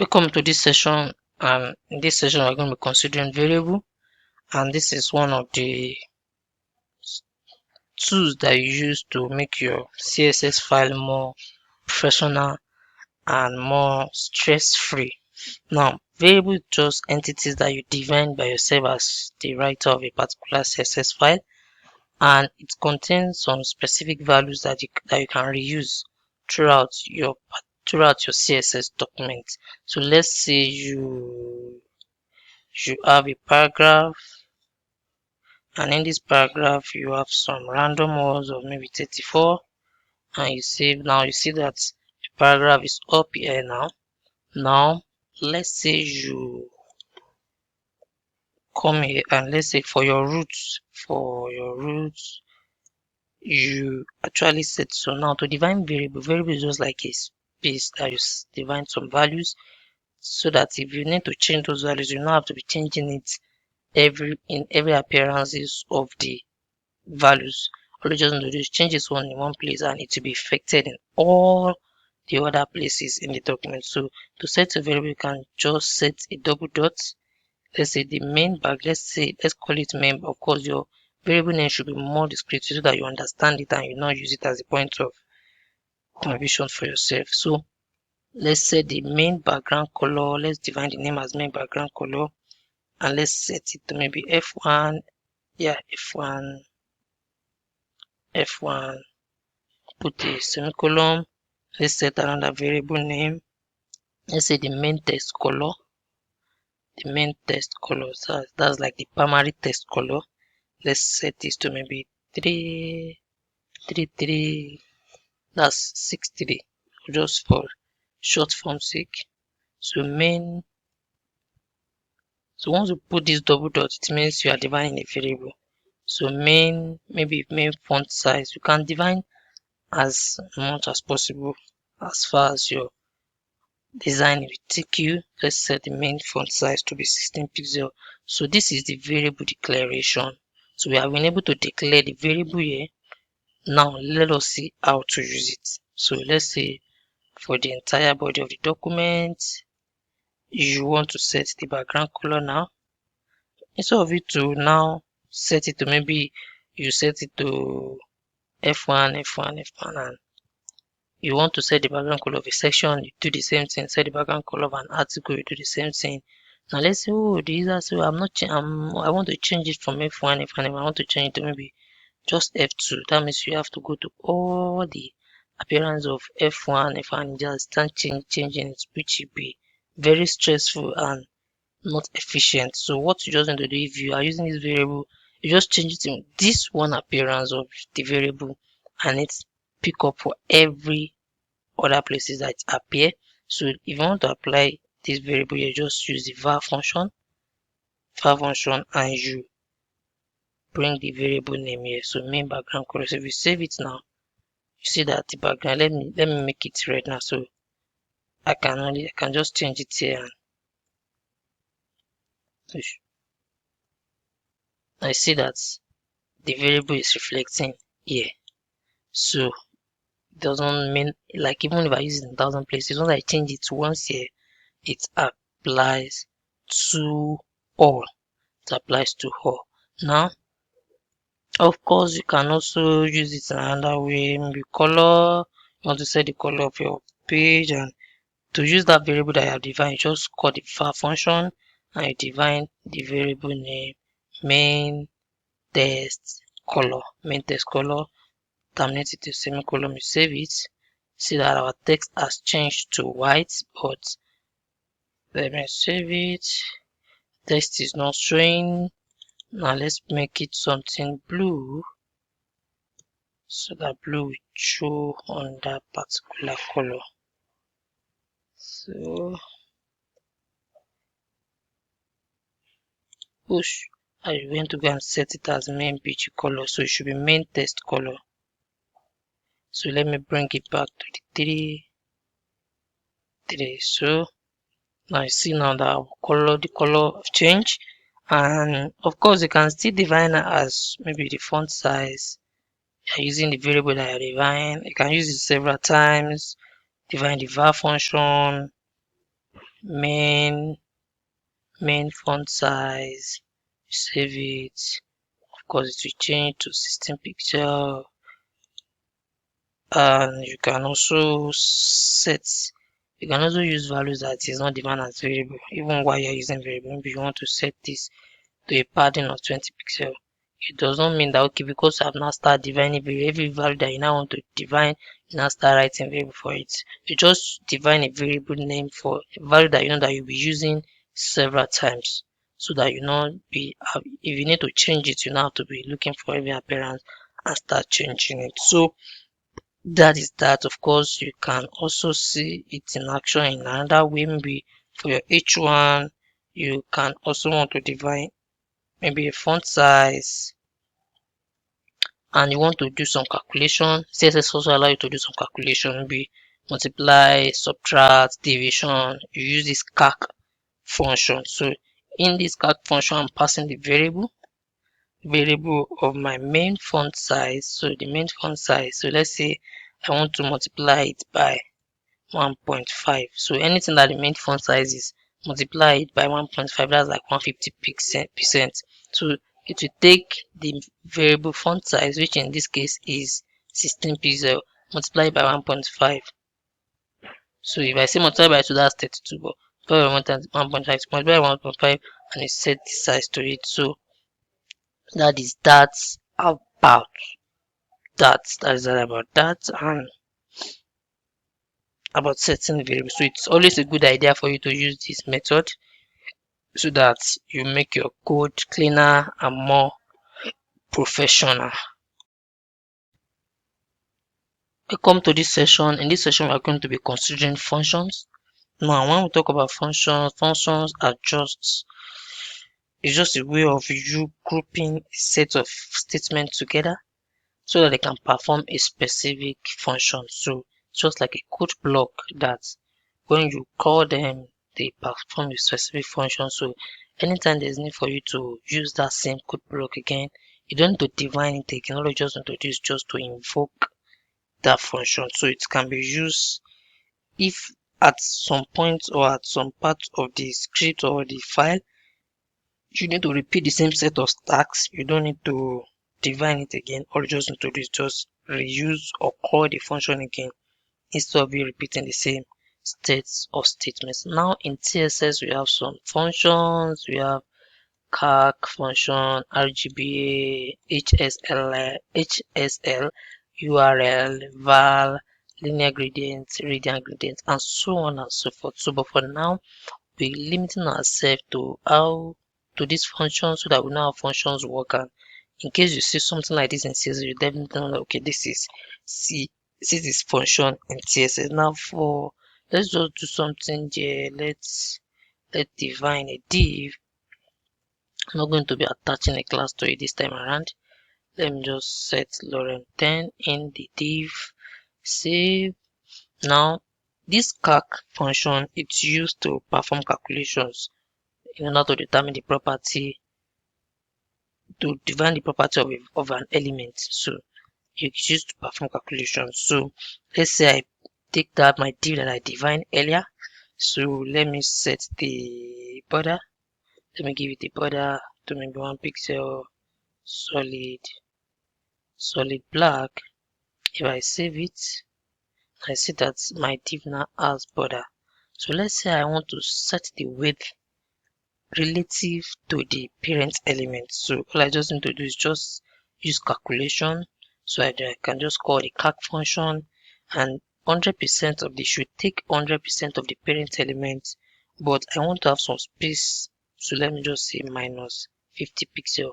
Welcome to this session, and in this session we're going to be considering variable, and this is one of the tools that you use to make your CSS file more professional and more stress-free. Now, variable is just entities that you define by yourself as the writer of a particular CSS file, and it contains some specific values that you can reuse throughout your CSS document. So let's say you have a paragraph, and in this paragraph you have some random words of maybe 34, and you see that the paragraph is up here. Now let's say you come here, and let's say for your roots you actually set. So now to define variable is just like a space that you define some values, so that if you need to change those values, you don't have to be changing it in every appearances of the values. All you just need to do is change this one in one place, and it will be affected in all the other places in the document. So to set a variable, you can just set a double dot. Let's say the main bag, let's call it main. Of course, your variable name should be more descriptive so that you understand it and you not use it as a point of confusion for yourself. So let's set the main background color. Let's define the name as main background color, and let's set it to maybe F1. Yeah, F1. Put a semicolon. Let's set another variable name. Let's say the main text color. So that's like the primary text color. Let's set this to maybe 333. That's 63, just for short form sake. So once you put this double dot, it means you are defining a variable. So main font size, you can define as much as possible as far as your design will take you. Let's set the main font size to be 16 pixels. So this is the variable declaration. So we have been able to declare the variable here. Now let us see how to use it. So let's say for the entire body of the document, you want to set the background color. Now instead of it to now set it to, maybe you set it to F1, and you want to set the background color of a section, you do the same thing. Set the background color of an article, you do the same thing. Now let's say, the user say, I want to change it from F1, I want to change it to maybe just F2. That means you have to go to all the appearance of F1, just start changing it, which will be very stressful and not efficient. So what you just need to do, if you are using this variable, you just change it in this one appearance of the variable, and it's pick up for every other places that appear. So if you want to apply this variable, you just use the var function, and you bring the variable name here. So main background color. So if you save it now, you see that the background, let me make it red now. So I can just change it here, and I see that the variable is reflecting here. So it doesn't mean, like, even if I use it in 1,000 places, once I change it once here, it applies to all. Now, of course, you can also use it in another way. Maybe color. You want to set the color of your page, and to use that variable that you have defined, you just call the var function, and you define the variable name main text color. Terminate it to semicolon. You save it. See that our text has changed to white, but let me save it. Text is not showing. Now let's make it something blue, so that blue will show on that particular color. So I'm going to go and set it as main page color, so it should be main text color. So let me bring it back to the 3. So now you see now that the color change, and of course you can still define it as maybe the font size. You're using the variable that you define. You can use it several times. Define the var function, main font size, save it. Of course, it will change to 16 pixel, and you can also use values that is not defined as variable, even while you're using variable. Maybe you want to set this to a padding of 20 pixel. It does not mean that, okay, because I've now started defining every value that you now want to define, you now start writing variable for it. You just define a variable name for a value that you know that you'll be using several times, so that you not be, if you need to change it, you now have to be looking for every appearance and start changing it. So that is that. Of course, you can also see it in action in another way. Maybe for your H1, you can also want to define maybe a font size, and you want to do some calculation. CSS also allow you to do some calculation, maybe multiply, subtract, division. You use this calc function. So in this calc function, I'm passing the variable of my main font size. So the main font size, so let's say I want to multiply it by 1.5. So anything that the main font size is, multiply it by 1.5, that's like 150%. So it will take the variable font size, which in this case is 16 pixel, multiply by 1.5. So if I say multiply by 2, that's 32, but multiply by 1.5, multiply by 1.5, and it set the size to it. So that's about that. That is all about that, and about setting the variable. So it's always a good idea for you to use this method so that you make your code cleaner and more professional. Welcome to this session. In this session, we are going to be considering functions. Now, when we talk about functions are just a way of you grouping a set of statements together so that they can perform a specific function. So just like a code block that when you call them, they perform a specific function. So anytime there's need for you to use that same code block again, you don't need to define it again. All you just introduce just to invoke that function. So it can be used if at some point or at some part of the script or the file you need to repeat the same set of stacks. You don't need to define it again. All you just need to do is just reuse or call the function again instead of you repeating the same sets of statements. Now in CSS, we have some functions. We have calc function, rgba, hsl, url, val, linear gradient, radial gradient, and so on and so forth. So but for now, we're limiting ourselves to this function so that we know how functions work. And in case you see something like this in CSS, you definitely know that, okay, this is function in CSS. Now let's just do something here. Let's define a div. I'm not going to be attaching a class to it this time around. Let me just set lorem 10 in the div, save. Now this calc function, it's used to perform calculations in order to determine the property, to define the property of an element. So it's used to perform calculations. So let's say I take that my div that I defined earlier. So let me set the border. Let me give it a border to maybe 1 pixel, solid black. If I save it, I see that my div now has border. So let's say I want to set the width relative to the parent element. So all I just need to do is just use calculation. So I can just call the calc function, and 100% of the should take 100% of the parent element, but I want to have some space. So let me just say minus 50 pixel.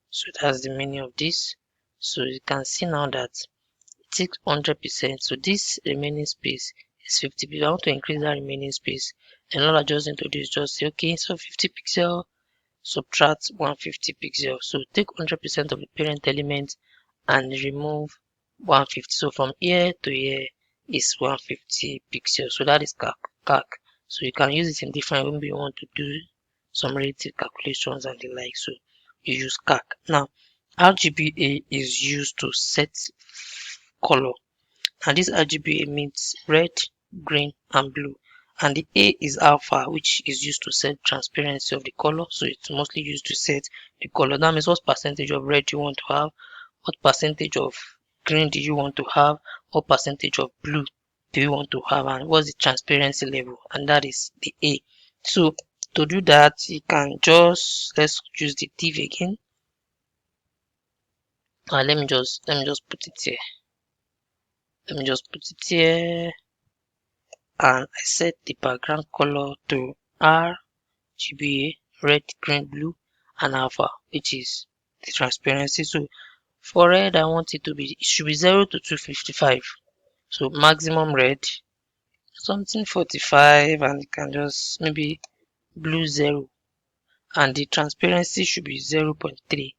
So that's the meaning of this. So you can see now that it takes 100%. So this remaining space is 50 pixels. I want to increase that remaining space, and all I just need to do is just say, okay, so 50 pixel, subtract 150 pixel. So take 100% of the parent element and remove 150. So from here to here is 150 pixels. So that is calc. So you can use it in different ways. You want to do some relative calculations and the like. So you use calc. Now rgba is used to set color, and this rgba means red, green, and blue. and the A is alpha, which is used to set transparency of the color. So it's mostly used to set the color. That means what percentage of red you want to have, what percentage of green do you want to have, what percentage of blue do you want to have, and what's the transparency level, and that is the A. So to do that, you can just, let's use the div again. Let me just put it here. Let me just put it here, and I set the background color to rgba, red, green, blue, and alpha, which is the transparency. So for red, I want it to be, it should be 0 to 255. So maximum red, something 45, and you can just maybe blue 0, and the transparency should be 0.3.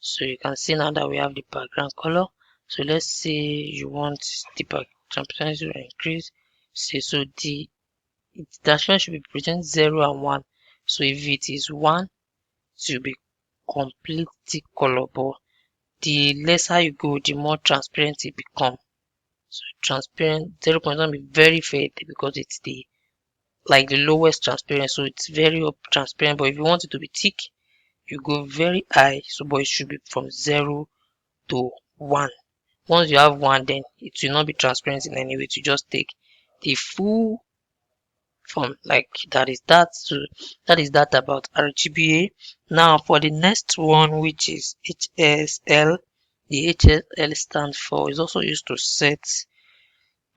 So you can see now that we have the background color. So let's say you want the transparency to increase. Say so the transparency should be between 0 and 1. So if it is 1, it will be completely colorable. The lesser you go, the more transparent it becomes. So transparent 0.1 will be very fade because it's the like the lowest transparent, so it's very transparent. But if you want it to be thick, you go very high. So but it should be from 0 to 1. Once you have 1, then it will not be transparent in any way. To just take the full form, like that is that. So that is that about rgba. Now for the next one, which is hsl. The hsl stands for, is also used to set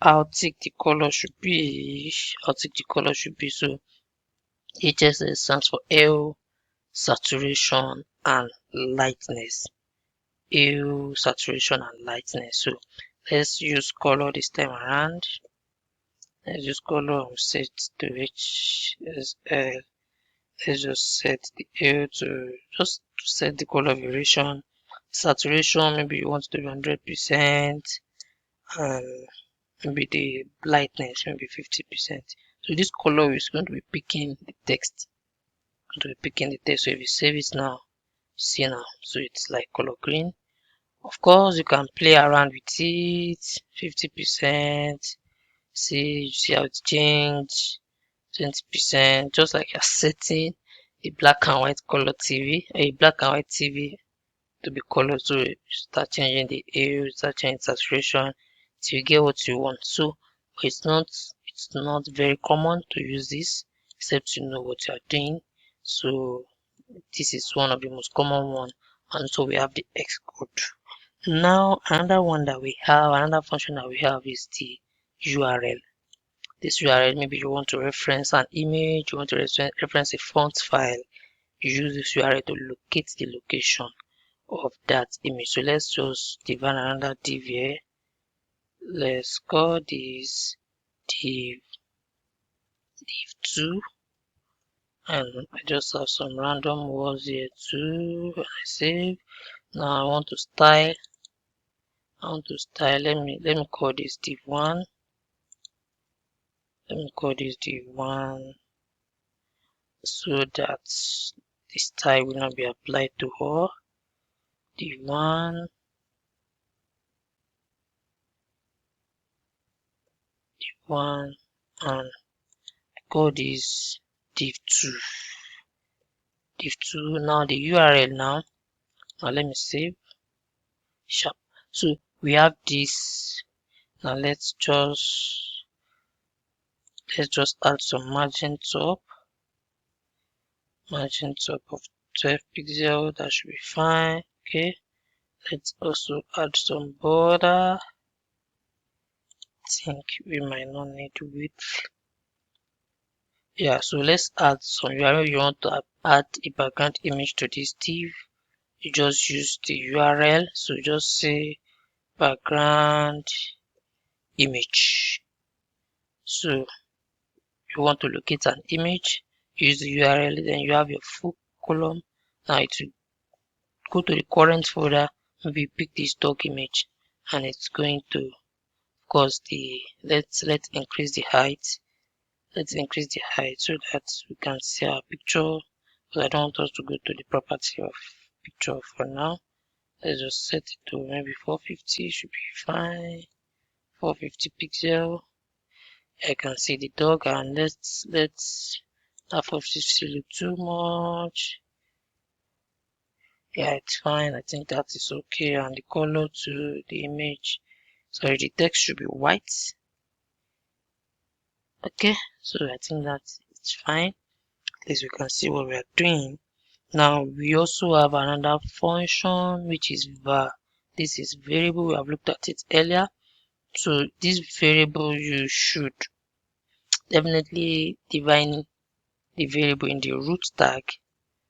how thick the color should be. So hsl stands for hue, saturation, and lightness. Hue, saturation, and lightness. So let's use color this time around. Let's use color and set to hsl. Let's just set the hue to set the color variation. Saturation, maybe you want it to be 100%, and maybe the lightness maybe 50%. So this color is going to be picking the text. So if you save it now, see now, so it's like color green. Of course, you can play around with it. 50%. See how it changed. 20%. Just like you're setting a black and white color TV, a black and white TV to be colored. So you start changing the hue, start changing saturation till you get what you want. So it's not very common to use this except you know what you are doing. So this is one of the most common one, and so we have the Xcode. Now another function that we have is the URL. This URL, maybe you want to reference an image, you want to reference a font file, you use this URL to locate the location of that image. So let's just define another div here. Let's call this div2, and I just have some random words here too. I save. Now I want to style. Let me call this div1. Let me call this div1 so that the style will not be applied to all. div1, and I call this div2. Now the URL now let me save. Sharp. So we have this. Now let's just add some margin top of 12 pixels. That should be fine. Okay, let's also add some border. I think we might not need width. Yeah, so let's add some URL. You want to add a background image to this div, you just use the URL. So just say background image. So you want to locate an image, use the URL, then you have your full column. Now it will go to the current folder, maybe pick the stock image, and it's going to, of course, let's increase the height. Let's increase the height so that we can see our picture, because I don't want us to go to the property of picture for now. Let's just set it to maybe 450, should be fine. 450 pixel. I can see the dog, and let's that 450 look too much. Yeah, it's fine. I think that is okay. And the color to the image, sorry, the text should be white. Okay, so I think that it's fine. At least we can see what we are doing. Now we also have another function which is var. This is variable. We have looked at it earlier. So this variable, you should definitely define the variable in the root tag.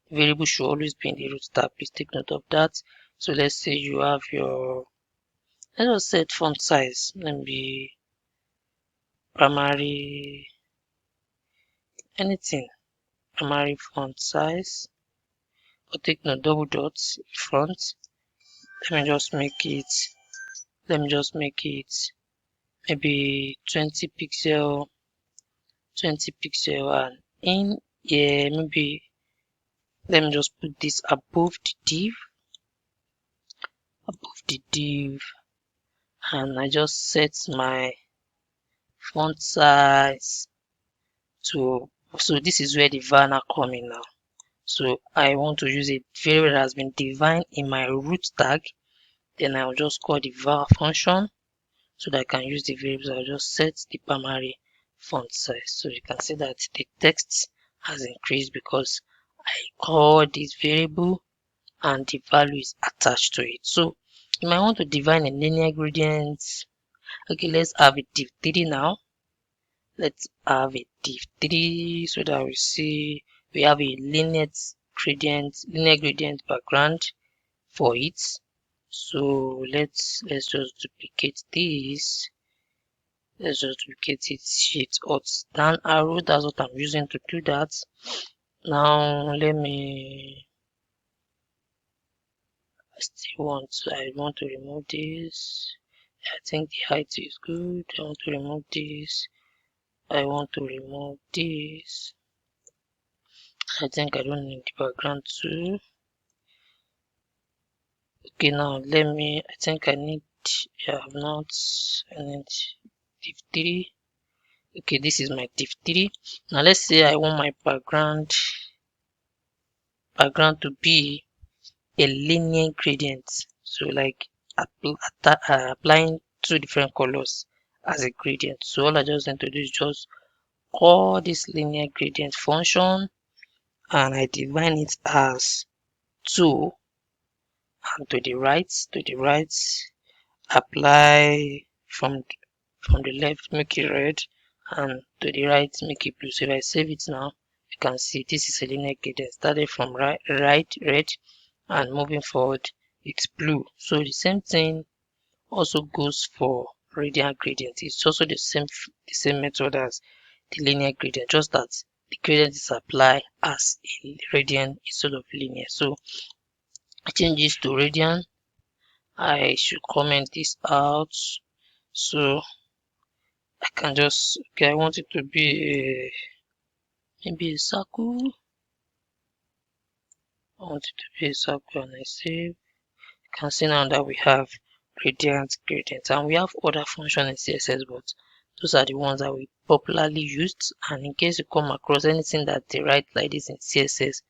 The variable should always be in the root tag. Please take note of that. So let's say you have your, let us set font size. Let me be primary, anything, primary font size. But take note, double dots front. Let me just make it, maybe 20 pixel, and in here, maybe let me just put this above the div, and I just set my font size to, so this is where the var now come in now. So I want to use a variable that has been defined in my root tag, then I'll just call the var function so that I can use the variables. I'll just set the primary font size. So you can see that the text has increased because I call this variable and the value is attached to it. So you might want to define a linear gradient. Okay, let's have a div3 now. Let's have a div3 so that we see we have a linear gradient background for it. So let's just duplicate this. Let's just duplicate it, shift alt down arrow. That's what I'm using to do that. Now let me, I want to remove this. I think the height is good. I want to remove this. I want to remove this. I think I don't need the background too. Okay, now let me, I think I need, yeah, I need div3. Okay, this is my div3. Now let's say I want my background to be a linear gradient. So like applying two different colors as a gradient. So all I just need to do is just call this linear gradient function, and I define it as 2, and to the right apply from the left, make it red, and to the right make it blue. So if I save it now, you can see this is a linear gradient. Started from right red, and moving forward it's blue. So the same thing also goes for radial gradient. It's also the same method as the linear gradient, just that the gradient is applied as a radian instead of linear. So I change this to radian. I should comment this out. So I can just, okay, I want it to be maybe a circle. I want it to be a circle, and I save. You can see now that we have gradient, and we have other functions in CSS, but those are the ones that we popularly used. And in case you come across anything that they write like this in CSS,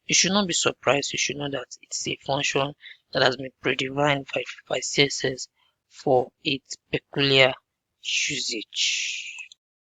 you should not be surprised. You should know that it's a function that has been predefined by CSS for its peculiar usage.